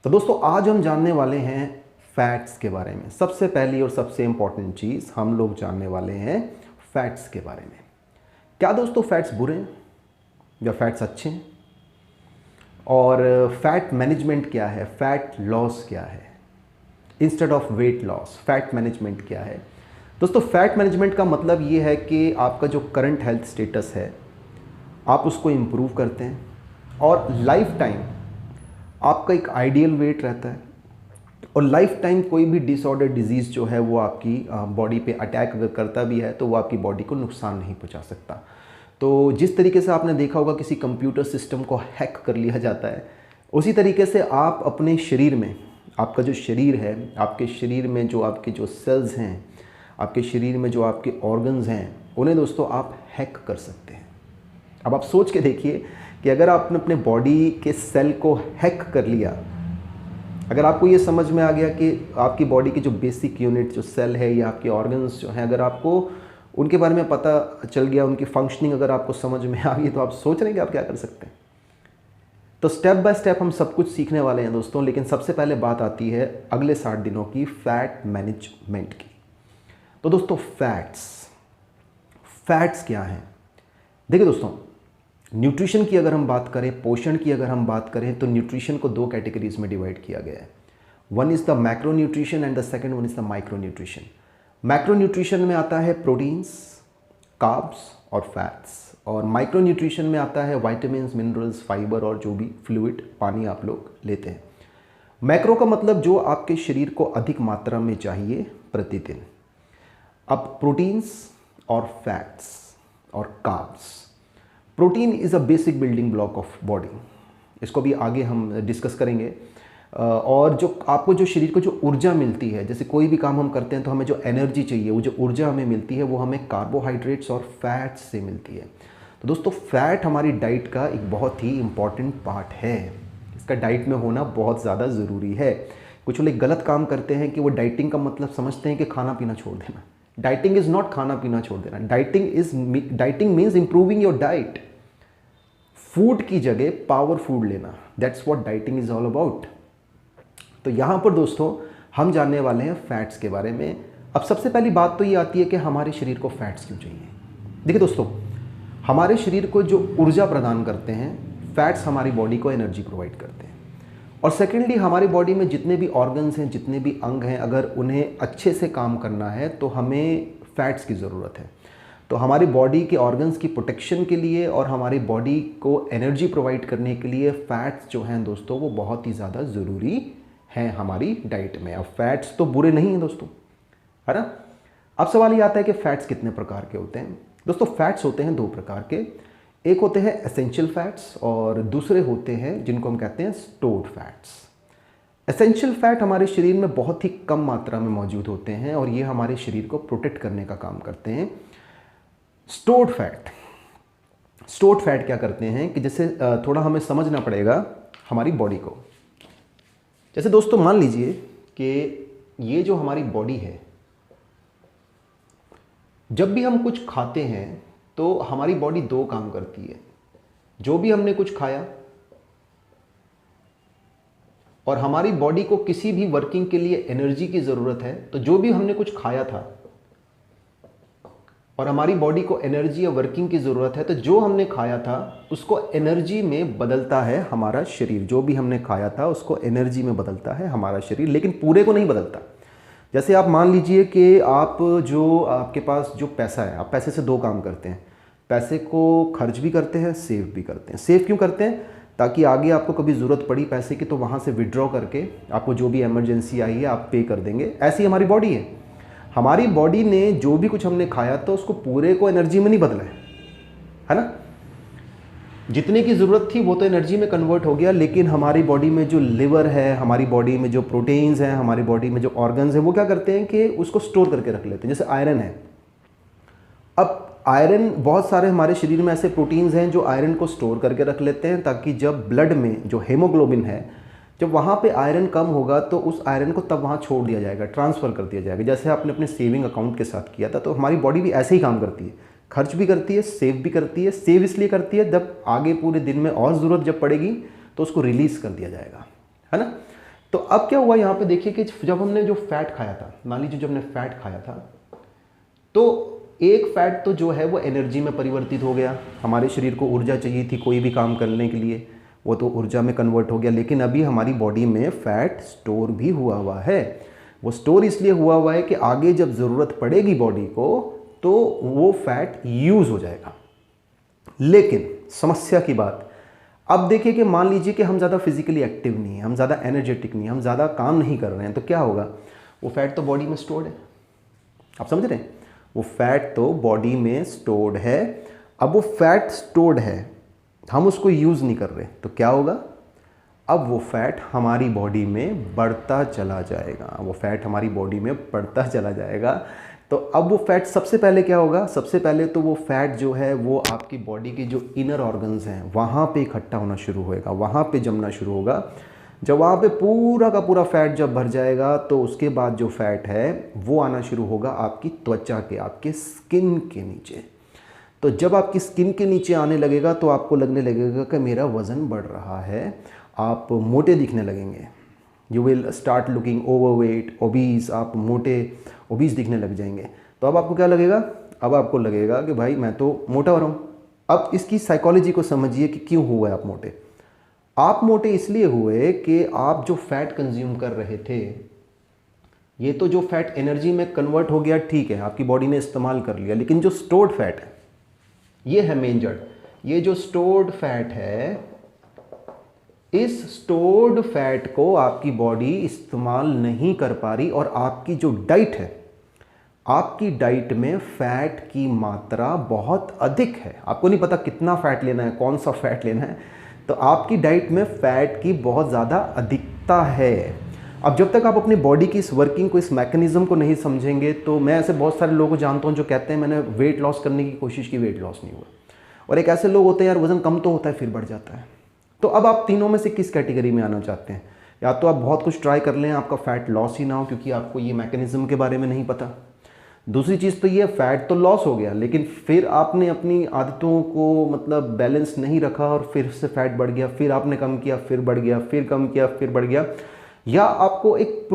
तो दोस्तों आज हम जानने वाले हैं फैट्स के बारे में। सबसे पहली और सबसे इम्पॉर्टेंट चीज़ हम लोग जानने वाले हैं फैट्स के बारे में। क्या दोस्तों फैट्स बुरे हैं या फैट्स अच्छे हैं? और फैट मैनेजमेंट क्या है, फैट लॉस क्या है, instead of weight loss fat management क्या है? दोस्तों फैट मैनेजमेंट का मतलब ये है कि आपका जो करंट हेल्थ स्टेटस है आप उसको इम्प्रूव करते हैं और लाइफ टाइम आपका एक आइडियल वेट रहता है और लाइफ टाइम कोई भी डिसऑर्डर डिजीज़ जो है वो आपकी बॉडी पे अटैक अगर करता भी है तो वो आपकी बॉडी को नुकसान नहीं पहुंचा सकता। तो जिस तरीके से आपने देखा होगा किसी कंप्यूटर सिस्टम को हैक कर लिया जाता है, उसी तरीके से आप अपने शरीर में, आपका जो शरीर है, आपके शरीर में जो आपके जो सेल्स हैं, आपके शरीर में जो आपके ऑर्गन्स हैं, उन्हें दोस्तों आप हैक कर सकते हैं। अब आप सोच के देखिए कि अगर आपने अपने बॉडी के सेल को हैक कर लिया, अगर आपको ये समझ में आ गया कि आपकी बॉडी की जो बेसिक यूनिट जो सेल है या आपके ऑर्गन्स जो हैं, अगर आपको उनके बारे में पता चल गया, उनकी फंक्शनिंग अगर आपको समझ में आ गई, तो आप सोच रहे हैं कि आप क्या कर सकते हैं। तो स्टेप बाय स्टेप हम सब कुछ सीखने वाले हैं दोस्तों, लेकिन सबसे पहले बात आती है अगले 60 दिनों की फैट मैनेजमेंट की। तो दोस्तों फैट्स क्या हैं? देखिए दोस्तों, न्यूट्रिशन की अगर हम बात करें, पोषण की अगर हम बात करें, तो न्यूट्रिशन को दो कैटेगरीज में डिवाइड किया गया है। One is the macro nutrition and the second one is the micro nutrition. Macro nutrition में आता है प्रोटीन्स, कार्ब्स और फैट्स, और माइक्रो न्यूट्रिशन में आता है विटामिन्स, मिनरल्स, फाइबर और जो भी फ्लूइड पानी आप लोग लेते हैं। मैक्रो का मतलब जो आपके शरीर को अधिक मात्रा में चाहिए प्रतिदिन। अब प्रोटीन्स और फैट्स और carbs. Protein is a basic building block of body, इसको भी आगे हम डिस्कस करेंगे। और जो आपको जो शरीर को जो ऊर्जा मिलती है, जैसे कोई भी काम हम करते हैं तो हमें जो एनर्जी चाहिए, वो जो ऊर्जा हमें मिलती है वो हमें कार्बोहाइड्रेट्स और फैट्स से मिलती है। तो दोस्तों फैट हमारी डाइट का एक बहुत ही इम्पॉर्टेंट पार्ट है, इसका डाइट में होना बहुत ज़्यादा ज़रूरी है। कुछ लोग गलत काम करते हैं कि वो डाइटिंग का मतलब समझते हैं कि खाना पीना छोड़ देना। डाइटिंग इज़ नॉट खाना पीना छोड़ देना। Dieting means improving your diet. Food की जगह पावर फूड लेना, that's what dieting is all about. तो यहाँ पर दोस्तों हम जानने वाले हैं फैट्स के बारे में। अब सबसे पहली बात तो ये आती है कि हमारे शरीर को फैट्स क्यों चाहिए। देखिए दोस्तों, हमारे शरीर को जो ऊर्जा प्रदान करते हैं फैट्स, हमारी बॉडी को एनर्जी प्रोवाइड करते हैं। और सेकेंडली, हमारी बॉडी में जितने भी ऑर्गन्स हैं, जितने भी अंग हैं, अगर उन्हें अच्छे से काम करना है तो हमें फैट्स की ज़रूरत है। तो हमारी बॉडी के ऑर्गन्स की प्रोटेक्शन के लिए और हमारी बॉडी को एनर्जी प्रोवाइड करने के लिए फैट्स जो हैं दोस्तों वो बहुत ही ज़्यादा ज़रूरी हैं हमारी डाइट में। अब फैट्स तो बुरे नहीं हैं दोस्तों, है ना। अब सवाल ये आता है कि फैट्स कितने प्रकार के होते हैं। दोस्तों फैट्स होते हैं दो प्रकार के, एक होते हैं एसेंशियल फैट्स और दूसरे होते हैं जिनको हम कहते हैं स्टोर्ड फैट्स। एसेंशियल फैट हमारे शरीर में बहुत ही कम मात्रा में मौजूद होते हैं और ये हमारे शरीर को प्रोटेक्ट करने का काम करते हैं। स्टोर्ड फैट क्या करते हैं कि जैसे थोड़ा हमें समझना पड़ेगा हमारी बॉडी को। जैसे दोस्तों मान लीजिए कि ये जो हमारी बॉडी है, जब भी हम कुछ खाते हैं तो हमारी बॉडी दो काम करती है। जो भी हमने कुछ खाया और हमारी बॉडी को किसी भी वर्किंग के लिए एनर्जी की ज़रूरत है, तो जो भी हमने कुछ खाया था और हमारी बॉडी को एनर्जी या वर्किंग की ज़रूरत है, तो जो हमने खाया था उसको एनर्जी में बदलता है हमारा शरीर। जो भी हमने खाया था उसको एनर्जी में बदलता है हमारा शरीर, लेकिन पूरे को नहीं बदलता। जैसे आप मान लीजिए कि आप जो आपके पास जो पैसा है, आप पैसे से दो काम करते हैं। पैसे को खर्च भी करते हैं, सेव भी करते हैं। सेव क्यों करते हैं? ताकि आगे आपको कभी ज़रूरत पड़ी पैसे की तो वहाँ से विड्रॉ करके आपको जो भी इमरजेंसी आई है आप पे कर देंगे। ऐसी हमारी बॉडी है। हमारी बॉडी ने जो भी कुछ हमने खाया तो उसको पूरे को एनर्जी में नहीं बदला है ना। जितने की ज़रूरत थी वो तो एनर्जी में कन्वर्ट हो गया, लेकिन हमारी बॉडी में जो लिवर है, हमारी बॉडी में जो प्रोटीन्स हैं, हमारी बॉडी में जो ऑर्गन्स हैं, वो क्या करते हैं कि उसको स्टोर करके रख लेते हैं। जैसे आयरन है, अब आयरन, बहुत सारे हमारे शरीर में ऐसे प्रोटीन्स हैं जो आयरन को स्टोर करके रख लेते हैं, ताकि जब ब्लड में जो हेमोग्लोबिन है, जब वहाँ पे आयरन कम होगा तो उस आयरन को तब वहाँ छोड़ दिया जाएगा, ट्रांसफ़र कर दिया जाएगा। जैसे आपने अपने सेविंग अकाउंट के साथ किया था, तो हमारी बॉडी भी ऐसे ही काम करती है, खर्च भी करती है, सेव भी करती है। सेव इसलिए करती है जब आगे पूरे दिन में और ज़रूरत जब पड़ेगी तो उसको रिलीज़ कर दिया जाएगा, है ना। तो अब क्या हुआ यहाँ पे देखिए कि जब हमने जो फैट खाया था, मान लीजिए जब हमने फैट खाया था, तो एक फैट तो जो है वो एनर्जी में परिवर्तित हो गया, हमारे शरीर को ऊर्जा चाहिए थी कोई भी काम करने के लिए, वो तो ऊर्जा में कन्वर्ट हो गया। लेकिन अभी हमारी बॉडी में फैट स्टोर भी हुआ है। वो स्टोर इसलिए हुआ है कि आगे जब ज़रूरत पड़ेगी बॉडी को तो वो फैट यूज़ हो जाएगा। लेकिन समस्या की बात, अब देखिए कि मान लीजिए कि हम ज़्यादा फिजिकली एक्टिव नहीं हैं, हम ज़्यादा एनर्जेटिक नहीं हैं, हम ज़्यादा काम नहीं कर रहे हैं, तो क्या होगा? वो फैट तो बॉडी में स्टोर्ड है। आप समझ रहे हैं? वो फैट तो बॉडी में स्टोर्ड है। अब वो फैट स्टोर्ड है, हम उसको यूज़ नहीं कर रहे, तो क्या होगा? अब वो फैट हमारी बॉडी में बढ़ता चला जाएगा, वो फैट हमारी बॉडी में बढ़ता चला जाएगा। तो अब वो फैट सबसे पहले क्या होगा? सबसे पहले तो वो फैट जो है वो आपकी बॉडी के जो इनर ऑर्गन्स हैं वहाँ पे इकट्ठा होना शुरू होएगा, वहाँ पे जमना शुरू होगा। जब वहाँ पे पूरा का पूरा फैट जब भर जाएगा तो उसके बाद जो फैट है वो आना शुरू होगा आपकी त्वचा के, आपके स्किन के नीचे। तो जब आपकी स्किन के नीचे आने लगेगा तो आपको लगने लगेगा कि मेरा वज़न बढ़ रहा है, आप मोटे दिखने लगेंगे। You will start looking overweight, obese, आप मोटे ओबीज दिखने लग जाएंगे। तो अब आपको क्या लगेगा? अब आपको लगेगा कि भाई मैं तो मोटा हो रहा हूँ। अब इसकी साइकोलॉजी को समझिए कि क्यों हुआ है आप मोटे। आप मोटे इसलिए हुए कि आप जो फैट कंज्यूम कर रहे थे, ये तो जो फैट एनर्जी में कन्वर्ट हो गया, ठीक है, आपकी बॉडी ने इस्तेमाल कर लिया, लेकिन जो स्टोर्ड फैट है, ये है मेन जड़। ये जो स्टोर्ड फैट है, इस स्टोर्ड फैट को आपकी बॉडी इस्तेमाल नहीं कर पा रही। और आपकी जो डाइट है, आपकी डाइट में फैट की मात्रा बहुत अधिक है। आपको नहीं पता कितना फैट लेना है, कौन सा फैट लेना है, तो आपकी डाइट में फैट की बहुत ज़्यादा अधिकता है। अब जब तक आप अपनी बॉडी की इस वर्किंग को, इस मैकेनिज्म को नहीं समझेंगे, तो मैं ऐसे बहुत सारे लोगों को जानता हूँ जो कहते हैं मैंने वेट लॉस करने की कोशिश की, वेट लॉस नहीं हुआ। और एक ऐसे लोग होते हैं यार वज़न कम तो होता है फिर बढ़ जाता है। तो अब आप तीनों में से किस कैटेगरी में आना चाहते हैं? या तो आप बहुत कुछ ट्राई कर लें, आपका फैट लॉस ही ना हो क्योंकि आपको ये मैकेनिज्म के बारे में नहीं पता। दूसरी चीज़ तो ये, फैट तो लॉस हो गया लेकिन फिर आपने अपनी आदतों को मतलब बैलेंस नहीं रखा और फिर से फैट बढ़ गया, फिर आपने कम किया, फिर बढ़ गया, फिर कम किया, फिर बढ़ गया। या आपको एक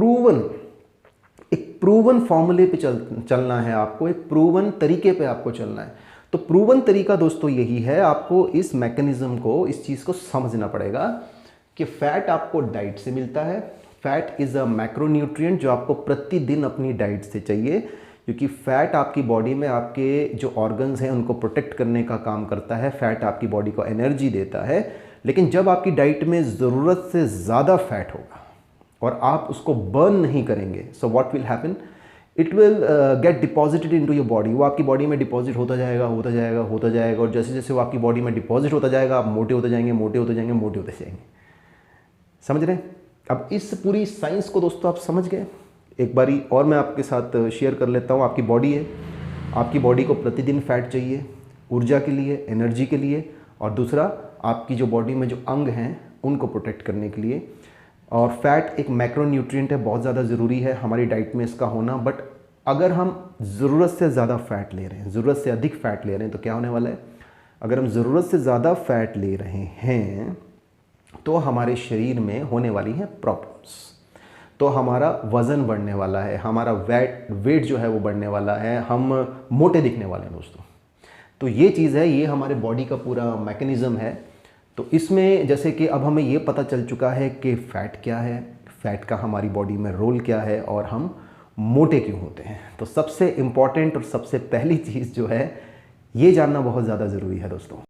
प्रूवन फॉर्मूले पे चलना है, आपको एक प्रूवन तरीके पे आपको चलना है। तो प्रूवन तरीका दोस्तों यही है, आपको इस मैकेनिज्म को, इस चीज़ को समझना पड़ेगा कि फैट आपको डाइट से मिलता है। फैट इज़ अ मैक्रोन्यूट्रिएंट जो आपको प्रतिदिन अपनी डाइट से चाहिए, क्योंकि फैट आपकी बॉडी में आपके जो ऑर्गन्स हैं उनको प्रोटेक्ट करने का काम करता है। फैट आपकी बॉडी को एनर्जी देता है। लेकिन जब आपकी डाइट में ज़रूरत से ज़्यादा फैट होगा और आप उसको बर्न नहीं करेंगे, so what will happen? It will get deposited into your body. वो आपकी बॉडी में डिपॉजिट होता जाएगा, होता जाएगा, होता जाएगा। और जैसे जैसे वो आपकी बॉडी में डिपॉजिट होता जाएगा, आप मोटे होते जाएंगे, मोटे होते जाएंगे, मोटे होते जाएंगे। समझ रहे हैं? अब इस पूरी साइंस को दोस्तों आप समझ गए। एक बारी और मैं आपके साथ शेयर कर लेता हूँ। आपकी बॉडी है, आपकी बॉडी को प्रतिदिन फैट चाहिए ऊर्जा के लिए, एनर्जी के लिए, और दूसरा आपकी जो बॉडी में जो अंग हैं उनको प्रोटेक्ट करने के लिए। और फैट एक मैक्रोन्यूट्रिएंट है, बहुत ज़्यादा ज़रूरी है हमारी डाइट में इसका होना। बट अगर हम ज़रूरत से ज़्यादा फैट ले रहे हैं, ज़रूरत से अधिक फैट ले रहे हैं, तो क्या होने वाला है? अगर हम ज़रूरत से ज़्यादा फैट ले रहे हैं तो हमारे शरीर में होने वाली हैं प्रॉब्लम्स। तो हमारा वज़न बढ़ने वाला है, हमारा वेट जो है वो बढ़ने वाला है, हम मोटे दिखने वाले हैं दोस्तों। तो ये चीज़ है, ये हमारे बॉडी का पूरा मैकेनिज़्म है। तो इसमें जैसे कि अब हमें ये पता चल चुका है कि फ़ैट क्या है, फ़ैट का हमारी बॉडी में रोल क्या है और हम मोटे क्यों होते हैं। तो सबसे इम्पॉर्टेंट और सबसे पहली चीज़ जो है, ये जानना बहुत ज़्यादा ज़रूरी है दोस्तों।